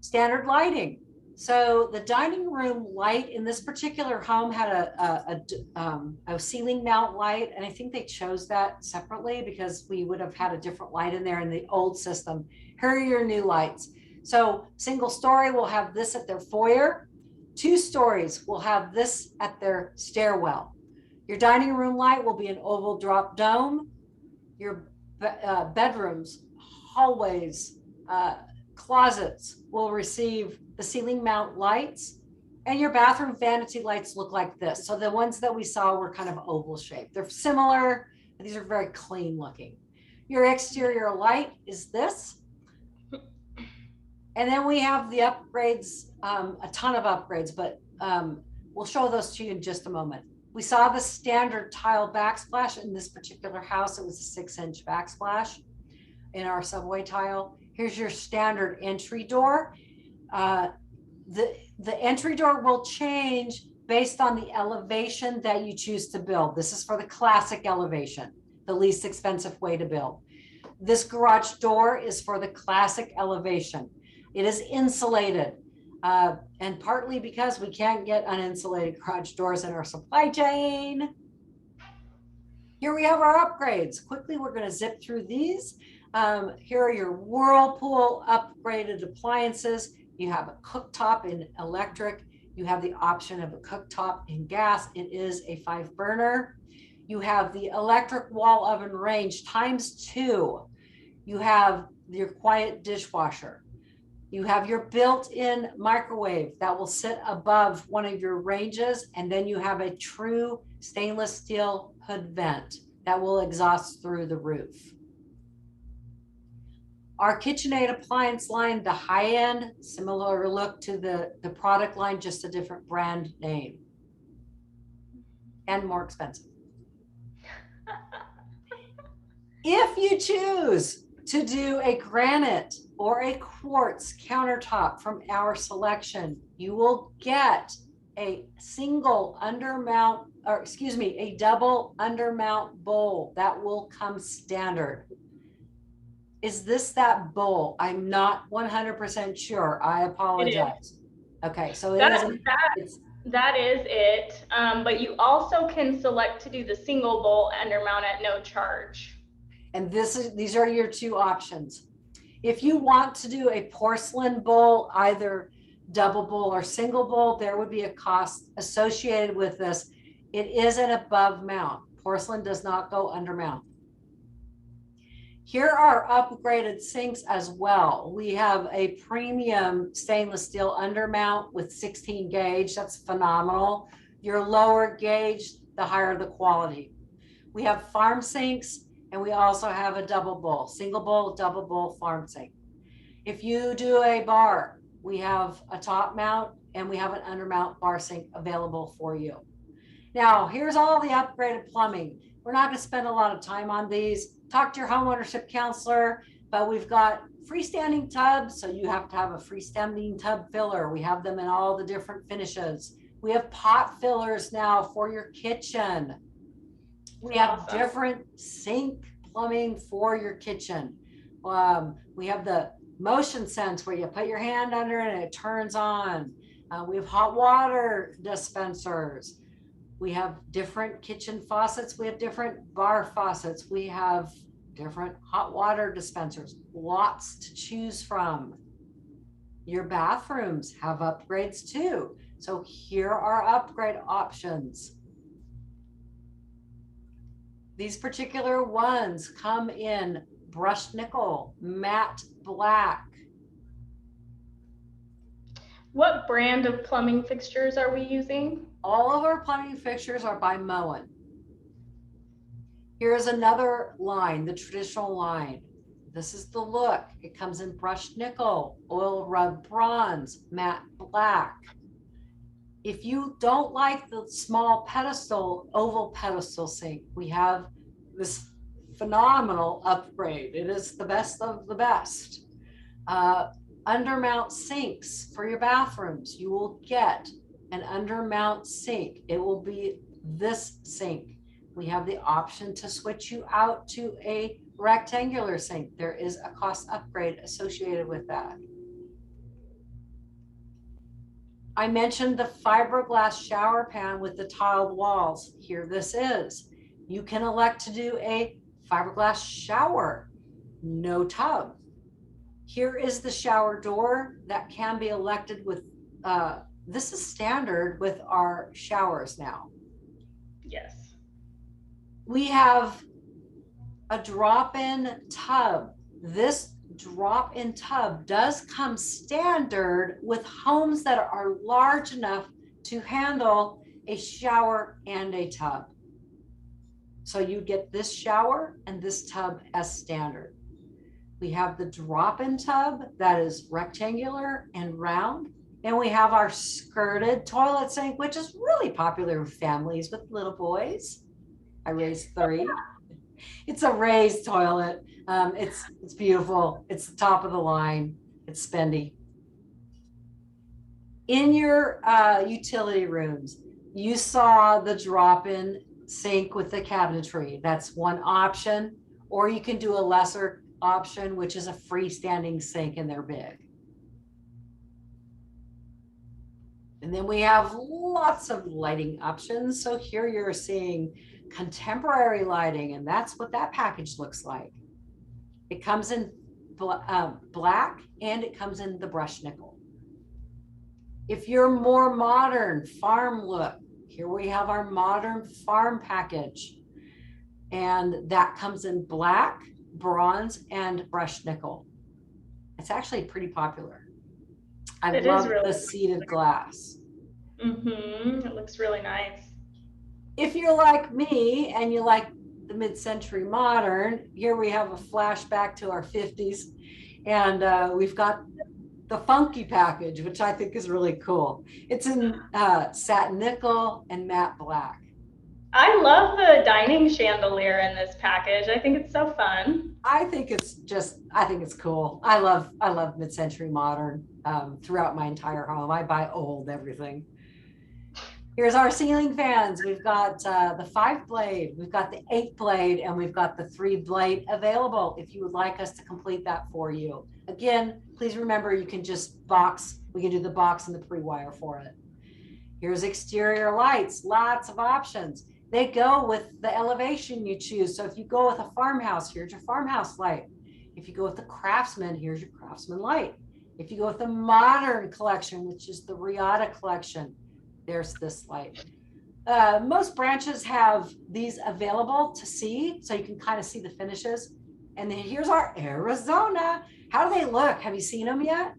[SPEAKER 1] Standard lighting. So the dining room light in this particular home had a ceiling mount light, and I think they chose that separately because we would have had a different light in there in the old system. Here are your new lights. So single story will have this at their foyer. 2 stories will have this at their stairwell. Your dining room light will be an oval drop dome. Your bedrooms, hallways, closets will receive the ceiling mount lights, and your bathroom vanity lights look like this. So the ones that we saw were kind of oval shaped. They're similar. These are very clean looking. Your exterior light is this. And then we have the upgrades, a ton of upgrades, but we'll show those to you in just a moment. We saw the standard tile backsplash in this particular house. It was a 6-inch backsplash. in our subway tile. Here's your standard entry door. The entry door will change based on the elevation that you choose to build. This is for the classic elevation, the least expensive way to build. This garage door is for the classic elevation. It is insulated, and partly because we can't get uninsulated garage doors in our supply chain. Here we have our upgrades. Quickly, we're going to zip through these. Here are your Whirlpool upgraded appliances. You have a cooktop in electric. You have the option of a cooktop in gas. It is a 5-burner. You have the electric wall oven range ×2. You have your quiet dishwasher. You have your built-in microwave that will sit above one of your ranges, and then you have a true stainless steel hood vent that will exhaust through the roof. Our KitchenAid appliance line, the high end, similar look to the product line, just a different brand name and more expensive. If you choose to do a granite or a quartz countertop from our selection, you will get a single undermount, or excuse me, a double undermount bowl that will come standard. Is this that bowl? I'm not 100% sure. I apologize. Okay, so it is.
[SPEAKER 2] That is it. But you also can select to do the single bowl undermount at no charge.
[SPEAKER 1] And these are your two options. If you want to do a porcelain bowl, either double bowl or single bowl, there would be a cost associated with this. It is an above mount. Porcelain does not go under mount. Here are upgraded sinks as well. We have a premium stainless steel undermount with 16 gauge. That's phenomenal. Your lower gauge, the higher the quality. We have farm sinks, and we also have a double bowl, single bowl, double bowl farm sink. If you do a bar, we have a top mount and we have an undermount bar sink available for you. Now, here's all the upgraded plumbing. We're not going to spend a lot of time on these. Talk to your homeownership counselor, but we've got freestanding tubs, so you have to have a freestanding tub filler. We have them in all the different finishes. We have pot fillers now for your kitchen. We have different sink plumbing for your kitchen. We have the motion sense where you put your hand under it and it turns on. We have hot water dispensers. We have different kitchen faucets. We have different bar faucets. We have different hot water dispensers. Lots to choose from. Your bathrooms have upgrades too. So here are upgrade options. These particular ones come in brushed nickel, matte black.
[SPEAKER 2] What brand of plumbing fixtures are we using?
[SPEAKER 1] All of our plumbing fixtures are by Moen. Here's another line, the traditional line. This is the look. It comes in brushed nickel, oil rub bronze, matte black. If you don't like the small pedestal, oval pedestal sink, we have this phenomenal upgrade. It is the best of the best. Undermount sinks for your bathrooms. You will get an undermount sink. It will be this sink. We have the option to switch you out to a rectangular sink. There is a cost upgrade associated with that. I mentioned the fiberglass shower pan with the tiled walls. Here this is. You can elect to do a fiberglass shower, no tub. Here is the shower door that can be elected with, this is standard with our showers now.
[SPEAKER 2] Yes.
[SPEAKER 1] We have a drop-in tub. This drop-in tub does come standard with homes that are large enough to handle a shower and a tub. So you get this shower and this tub as standard. We have the drop-in tub that is rectangular and round. And we have our skirted toilet sink, which is really popular with families with little boys. I raised 3. It's a raised toilet. It's beautiful. It's the top of the line. It's spendy. In your utility rooms, you saw the drop-in sink with the cabinetry. That's one option, or you can do a lesser option, which is a freestanding sink, and they're big. And then we have lots of lighting options. So here you're seeing contemporary lighting, and that's what that package looks like. It comes in black, and it comes in the brushed nickel. If you're more modern, farm look, here we have our modern farm package. And that comes in black, bronze, and brushed nickel. It's actually pretty popular. I love the seated glass.
[SPEAKER 2] It looks really nice.
[SPEAKER 1] If you're like me and you like the mid-century modern, here we have a flashback to our 50s. And we've got the funky package, which I think is really cool. It's in satin nickel and matte black.
[SPEAKER 2] I love the dining chandelier in this package. I think it's so fun.
[SPEAKER 1] I think it's cool. I love mid-century modern throughout my entire home. I buy old everything. Here's our ceiling fans. We've got the 5-blade, we've got the 8-blade, and we've got the 3-blade available if you would like us to complete that for you. Again, please remember you can just box, we can do the box and the pre-wire for it. Here's exterior lights, lots of options. They go with the elevation you choose. So if you go with a farmhouse, here's your farmhouse light. If you go with the Craftsman, here's your Craftsman light. If you go with the modern collection, which is the Riata collection, there's this light. Most branches have these available to see, so you can kind of see the finishes. And then here's our Arizona. How do they look? Have you seen them yet?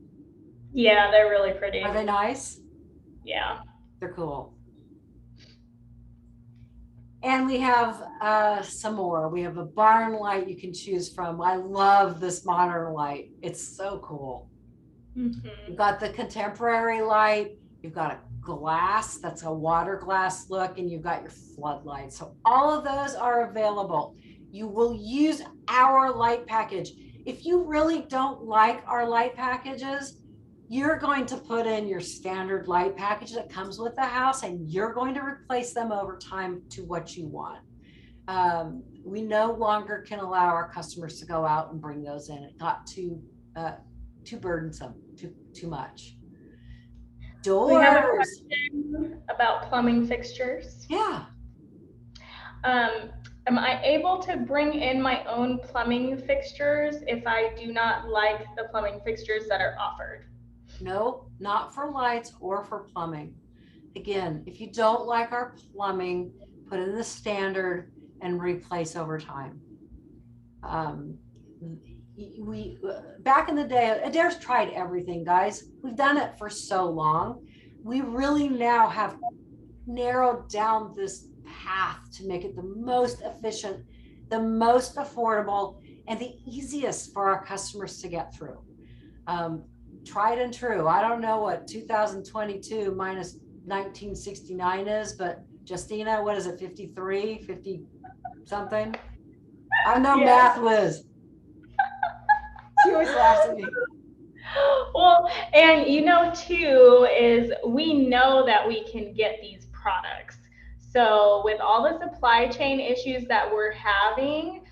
[SPEAKER 2] Yeah, they're really pretty.
[SPEAKER 1] Are they nice?
[SPEAKER 2] Yeah.
[SPEAKER 1] They're cool. And we have some more. We have a barn light you can choose from. I love this modern light. It's so cool. You've got the contemporary light. You've got a glass, that's a water glass look, and you've got your floodlights. So all of those are available. You will use our light package. If you really don't like our light packages, you're going to put in your standard light package that comes with the house, and you're going to replace them over time to what you want. We no longer can allow our customers to go out and bring those in. It got too burdensome, too much. Doors.
[SPEAKER 2] We have a question about plumbing fixtures.
[SPEAKER 1] Yeah.
[SPEAKER 2] Am I able to bring in my own plumbing fixtures if I do not like the plumbing fixtures that are offered?
[SPEAKER 1] No, not for lights or for plumbing. Again, if you don't like our plumbing, put in the standard and replace over time. We back in the day, Adair's tried everything, guys. We've done it for so long. We really now have narrowed down this path to make it the most efficient, the most affordable, and the easiest for our customers to get through. Tried and true. I don't know what 2022 minus 1969 is, but Justina, what is it, 53, 50 something? I'm no math whiz. She always laughs at me.
[SPEAKER 2] Well, and too, is we know that we can get these products. So with all the supply chain issues that we're having,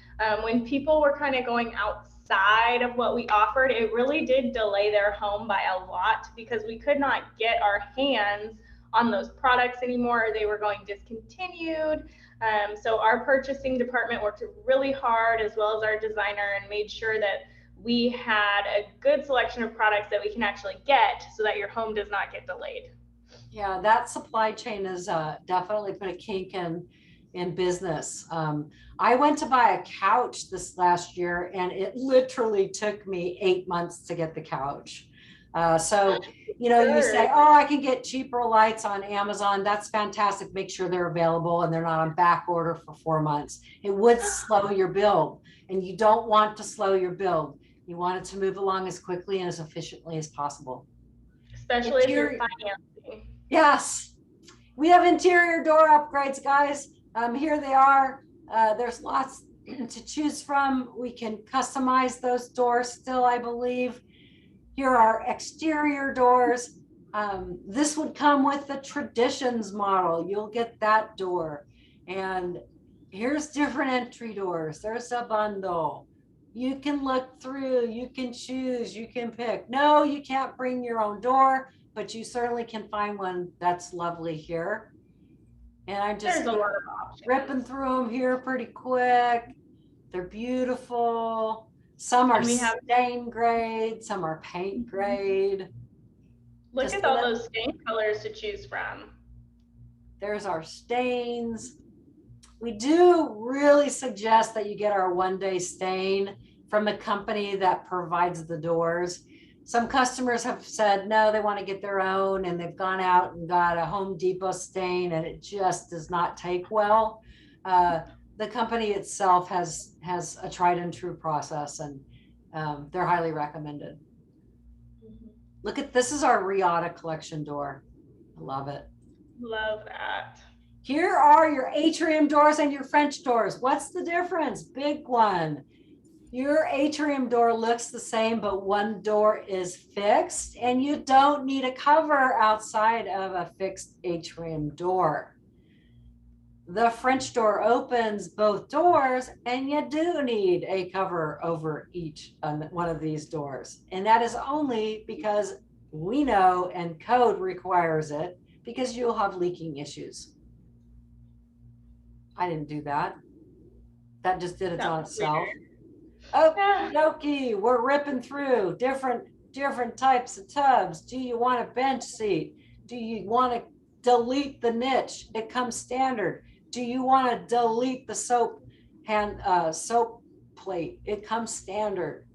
[SPEAKER 2] when people were kind of going outside of what we offered, it really did delay their home by a lot because we could not get our hands on those products anymore, or they were going discontinued. So our purchasing department worked really hard, as well as our designer, and made sure that we had a good selection of products that we can actually get so that your home does not get delayed.
[SPEAKER 1] Yeah, that supply chain has definitely put a kink in business. I went to buy a couch this last year, and it literally took me 8 months to get the couch. So, you say, oh, I can get cheaper lights on Amazon. That's fantastic. Make sure they're available and they're not on back order for 4 months. It would slow your build, and you don't want to slow your build. You want it to move along as quickly and as efficiently as possible.
[SPEAKER 2] Especially if you're financing.
[SPEAKER 1] Yes. We have interior door upgrades, guys. Here they are. There's lots to choose from. We can customize those doors still, I believe. Here are exterior doors. This would come with the Traditions model. You'll get that door. And here's different entry doors. There's a bundle. You can look through, you can choose, you can pick. No, you can't bring your own door, but you certainly can find one that's lovely here. And I'm just ripping through them here pretty quick. They're beautiful. Some are stain grade, some are paint grade.
[SPEAKER 2] Look at all those stain colors to choose from.
[SPEAKER 1] There's our stains. We do really suggest that you get our 1-day stain from the company that provides the doors. Some customers have said, no, they want to get their own, and they've gone out and got a Home Depot stain, and it just does not take well. The company itself has a tried and true process, and they're highly recommended. Look at, this is our Riata collection door. I love it.
[SPEAKER 2] Love that.
[SPEAKER 1] Here are your atrium doors and your French doors. What's the difference? Big one. Your atrium door looks the same, but one door is fixed, and you don't need a cover outside of a fixed atrium door. The French door opens both doors, and you do need a cover over each one of these doors. And that is only because we know and code requires it, because you'll have leaking issues. I didn't do that. That just did it on itself. Okie dokie, we're ripping through different types of tubs. Do you want a bench seat? Do you want to delete the niche? It comes standard. Do you want to delete the soap plate? It comes standard.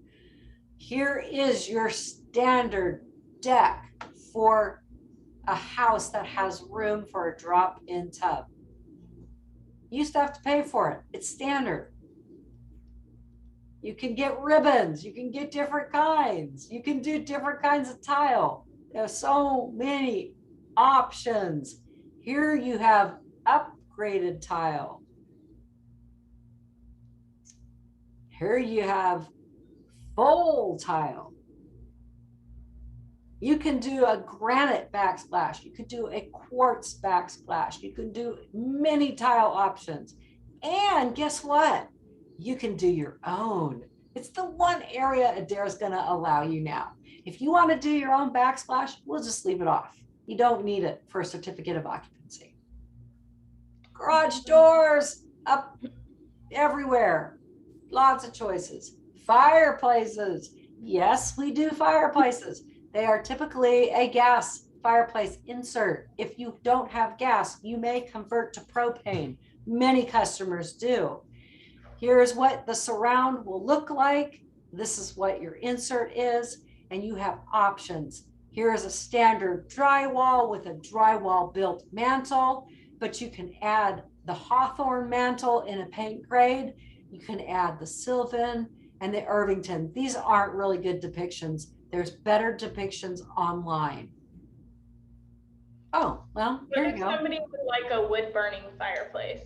[SPEAKER 1] Here is your standard deck for a house that has room for a drop-in tub. You used to have to pay for it. It's standard. You can get ribbons. You can get different kinds. You can do different kinds of tile. There's so many options. Here you have upgraded tile. Here you have full tile. You can do a granite backsplash. You could do a quartz backsplash. You can do many tile options. And guess what? You can do your own. It's the one area Adair is going to allow you now. If you want to do your own backsplash, we'll just leave it off. You don't need it for a certificate of occupancy. Garage doors up everywhere. Lots of choices. Fireplaces. Yes, we do fireplaces. They are typically a gas fireplace insert. If you don't have gas, you may convert to propane. Many customers do. Here's what the surround will look like. This is what your insert is, and you have options. Here is a standard drywall with a drywall built mantle, but you can add the Hawthorne mantle in a paint grade. You can add the Sylvan and the Irvington. These aren't really good depictions. There's better depictions online. Oh, well, here you go.
[SPEAKER 2] If somebody would like a wood burning fireplace,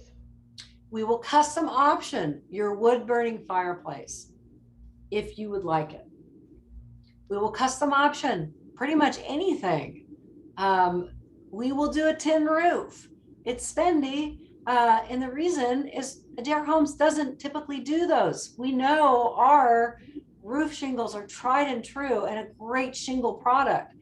[SPEAKER 1] we will custom option your wood burning fireplace if you would like it. We will custom option pretty much anything. We will do a tin roof. It's spendy, and the reason is Adair Homes doesn't typically do those. We know our roof shingles are tried and true and a great shingle product.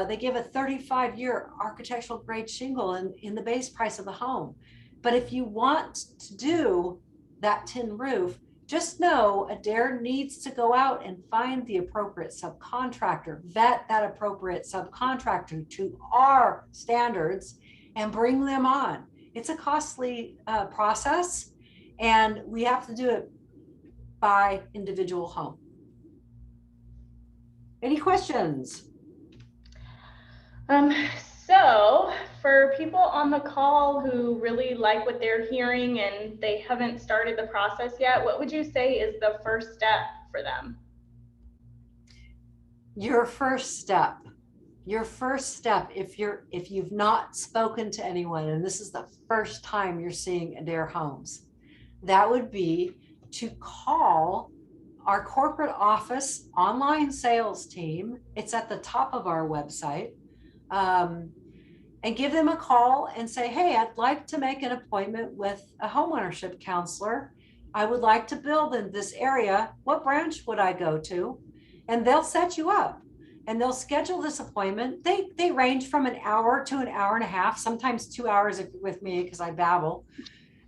[SPEAKER 1] They give a 35-year architectural grade shingle in the base price of the home. But if you want to do that tin roof, just know Adair needs to go out and find the appropriate subcontractor, vet that appropriate subcontractor to our standards and bring them on. It's a costly process, and we have to do it by individual home. Any questions?
[SPEAKER 2] So for people on the call who really like what they're hearing and they haven't started the process yet, what would you say is the first step for them?
[SPEAKER 1] Your first step, if you've not spoken to anyone and this is the first time you're seeing Adair Homes, that would be to call our corporate office online sales team. It's at the top of our website. And give them a call and say, hey, I'd like to make an appointment with a homeownership counselor. I would like to build in this area. What branch would I go to? And they'll set you up and they'll schedule this appointment. They range from an hour to an hour and a half, sometimes 2 hours with me because I babble.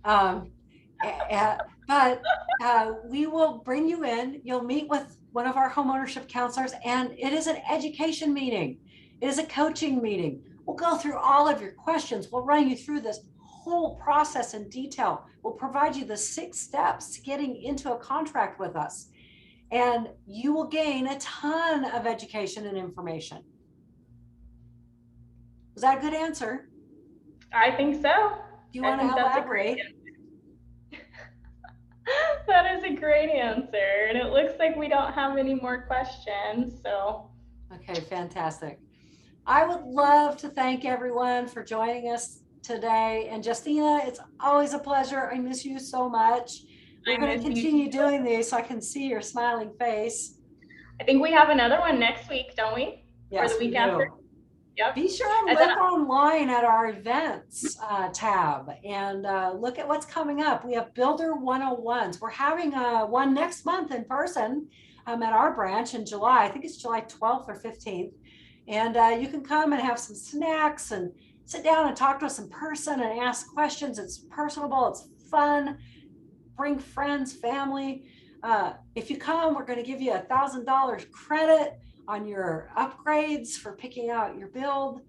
[SPEAKER 1] But we will bring you in. You'll meet with one of our homeownership counselors, and it is an education meeting. It is a coaching meeting. We'll go through all of your questions. We'll run you through this whole process in detail. We'll provide you the 6 steps to getting into a contract with us. And you will gain a ton of education and information. Was that a good answer?
[SPEAKER 2] I think so.
[SPEAKER 1] Do you want to elaborate?
[SPEAKER 2] That is a great answer. And it looks like we don't have any more questions. So.
[SPEAKER 1] Okay, fantastic. I would love to thank everyone for joining us today. And Justina, it's always a pleasure. I miss you so much. We're going to continue doing these so I can see your smiling face.
[SPEAKER 2] I think we have another one next week, don't we?
[SPEAKER 1] Yes,
[SPEAKER 2] or the week after.
[SPEAKER 1] Yep. Be sure and look online at our events tab and look at what's coming up. We have Builder 101s. We're having one next month in person at our branch in July. I think it's July 12th or 15th. And you can come and have some snacks and sit down and talk to us in person and ask questions. It's personable, it's fun. Bring friends, family. If you come, we're going to give you $1,000 credit on your upgrades for picking out your build.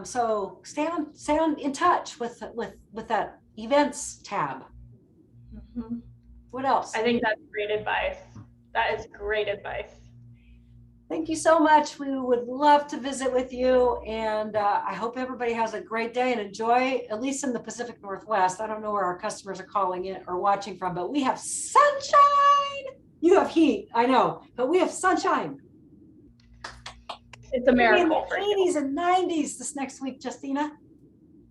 [SPEAKER 1] So stay in touch with that events tab.
[SPEAKER 2] Mm-hmm.
[SPEAKER 1] What else?
[SPEAKER 2] I think that's great advice. That is great advice.
[SPEAKER 1] Thank you so much. We would love to visit with you, and I hope everybody has a great day and enjoy, at least in the Pacific Northwest. I don't know where our customers are calling it or watching from, but we have sunshine. You have heat, I know, but we have sunshine.
[SPEAKER 2] It's a miracle for you.
[SPEAKER 1] 80s and 90s this next week, Justina.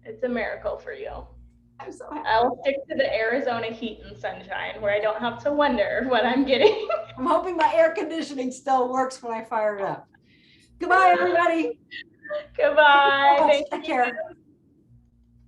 [SPEAKER 2] It's a miracle for you.
[SPEAKER 1] I'm so happy.
[SPEAKER 2] I'll stick to the Arizona heat and sunshine where I don't have to wonder what I'm getting.
[SPEAKER 1] I'm hoping my air conditioning still works when I fire it up. Goodbye, everybody.
[SPEAKER 2] Goodbye.
[SPEAKER 1] Take care.